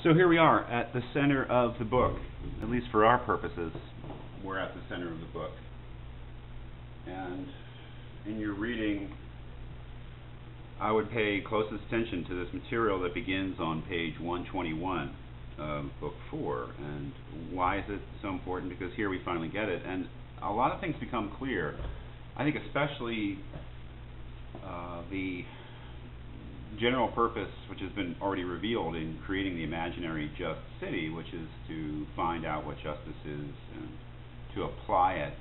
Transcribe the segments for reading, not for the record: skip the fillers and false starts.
So here we are at the center of the book. At least for our purposes, we're at the center of the book. And in your reading, I would pay closest attention to this material that begins on page 121 of book 4. And why is it so important? Because here we finally get it. And a lot of things become clear. I think especially the general purpose, which has been already revealed in creating the imaginary just city, which is to find out what justice is and to apply it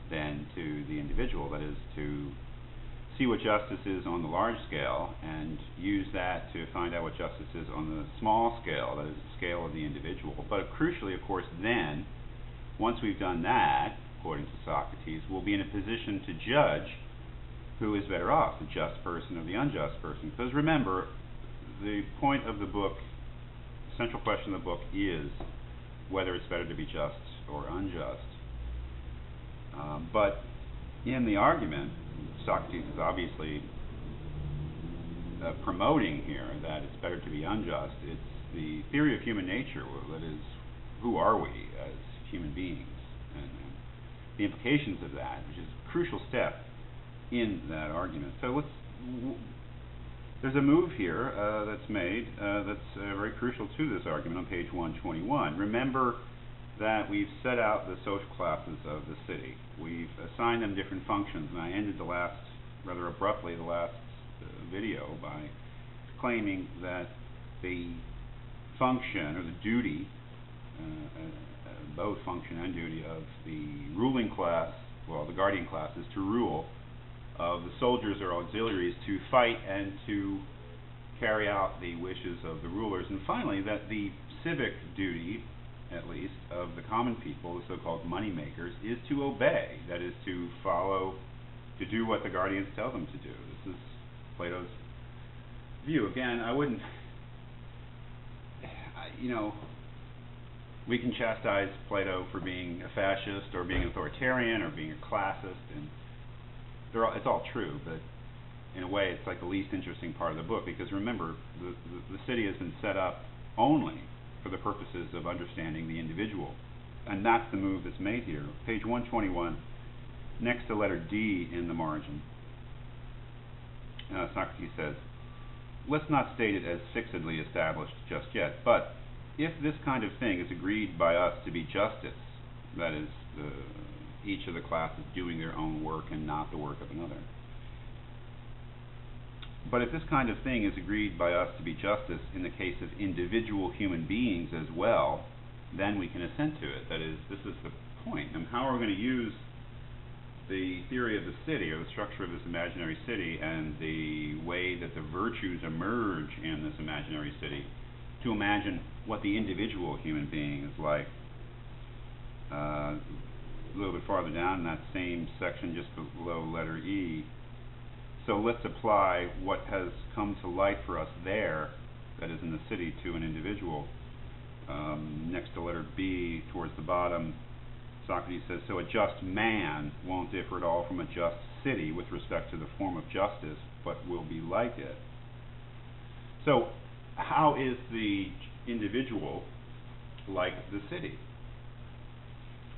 then to the individual. That is to see what justice is on the large scale and use that to find out what justice is on the small scale, that is the scale of the individual. But crucially, of course, then, once we've done that, according to Socrates, we'll be in a position to judge who is better off, the just person or the unjust person. Because remember, the point of the book, the central question of the book is whether it's better to be just or unjust. But in the argument, Socrates is obviously promoting here that it's better to be unjust. It's the theory of human nature, that is, who are we as human beings, and the implications of that, which is a crucial step in that argument. So there's a move here that's made that's very crucial to this argument on page 121. Remember that we've set out the social classes of the city. We've assigned them different functions, and I ended rather abruptly the last video by claiming that the function or the duty, both function and duty of the ruling class, well, the guardian class, is to rule, of the soldiers or auxiliaries to fight and to carry out the wishes of the rulers. And finally, that the civic duty, at least, of the common people, the so-called money makers, is to obey, that is to follow, to do what the guardians tell them to do. This is Plato's view. Again, I wouldn't, we can chastise Plato for being a fascist or being authoritarian or being a classist, and it's all true, but in a way it's like the least interesting part of the book, because remember, the city has been set up only for the purposes of understanding the individual, and that's the move that's made here. Page 121, next to letter D in the margin, Socrates says, let's not state it as fixedly established just yet, but if this kind of thing is agreed by us to be justice, that is, each of the classes doing their own work and not the work of another. But if this kind of thing is agreed by us to be justice in the case of individual human beings as well, then we can assent to it. That is, this is the point. And how are we going to use the theory of the city, or the structure of this imaginary city, and the way that the virtues emerge in this imaginary city to imagine what the individual human being is like? A little bit farther down in that same section, just below letter E. So let's apply what has come to light for us there, that is in the city, to an individual. Next to letter B, towards the bottom, Socrates says, so a just man won't differ at all from a just city with respect to the form of justice, but will be like it. So how is the individual like the city?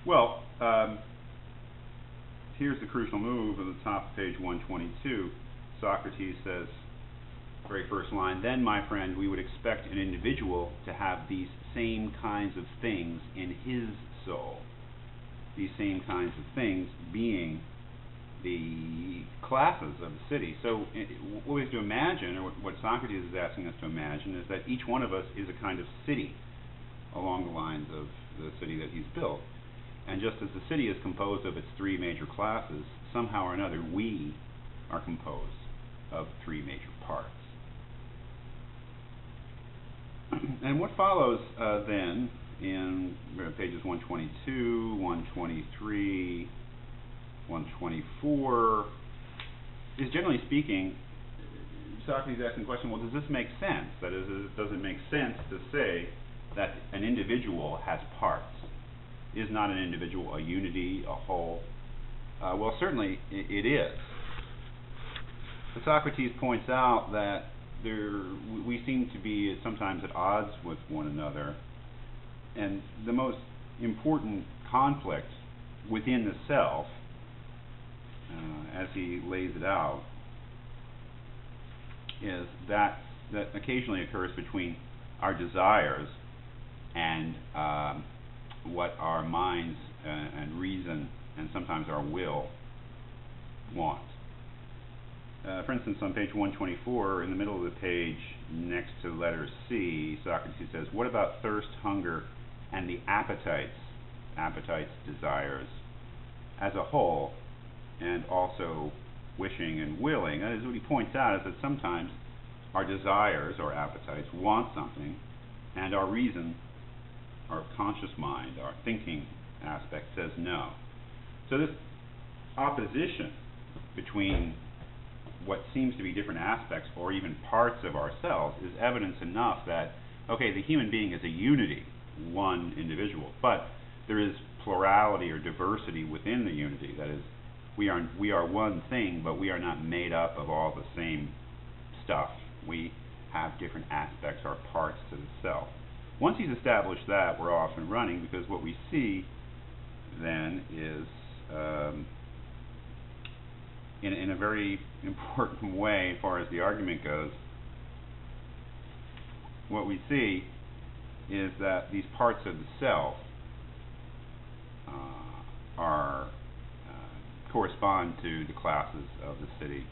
Well, here's the crucial move at the top of page 122. Socrates says, very first line, then, my friend, we would expect an individual to have these same kinds of things in his soul. These same kinds of things being the classes of the city. So what we have to imagine, or what Socrates is asking us to imagine, is that each one of us is a kind of city along the lines of the city that he's built. And just as the city is composed of its three major classes, somehow or another we are composed of three major parts. And what follows then in pages 122, 123, 124 is, generally speaking, Socrates asking the question, well, does this make sense? That is, does it make sense to say that an individual has parts? Is not an individual a unity, a whole? Well, certainly it is. But Socrates points out that we seem to be sometimes at odds with one another, and the most important conflict within the self, as he lays it out, is that occasionally occurs between our desires and what our minds and reason and sometimes our will want. For instance, on page 124, in the middle of the page, next to letter C, Socrates says, "What about thirst, hunger, and the appetites, desires, as a whole, and also wishing and willing?" That is, what he points out is that sometimes our desires or appetites want something, and our reason, our conscious mind, our thinking aspect says no. So this opposition between what seems to be different aspects or even parts of ourselves is evidence enough that, okay, the human being is a unity, one individual, but there is plurality or diversity within the unity. That is, we are one thing, but we are not made up of all the same stuff. We have different aspects or parts to the self. Once he's established that, we're off and running, because what we see then is, in a very important way as far as the argument goes, what we see is that these parts of the self correspond to the classes of the city.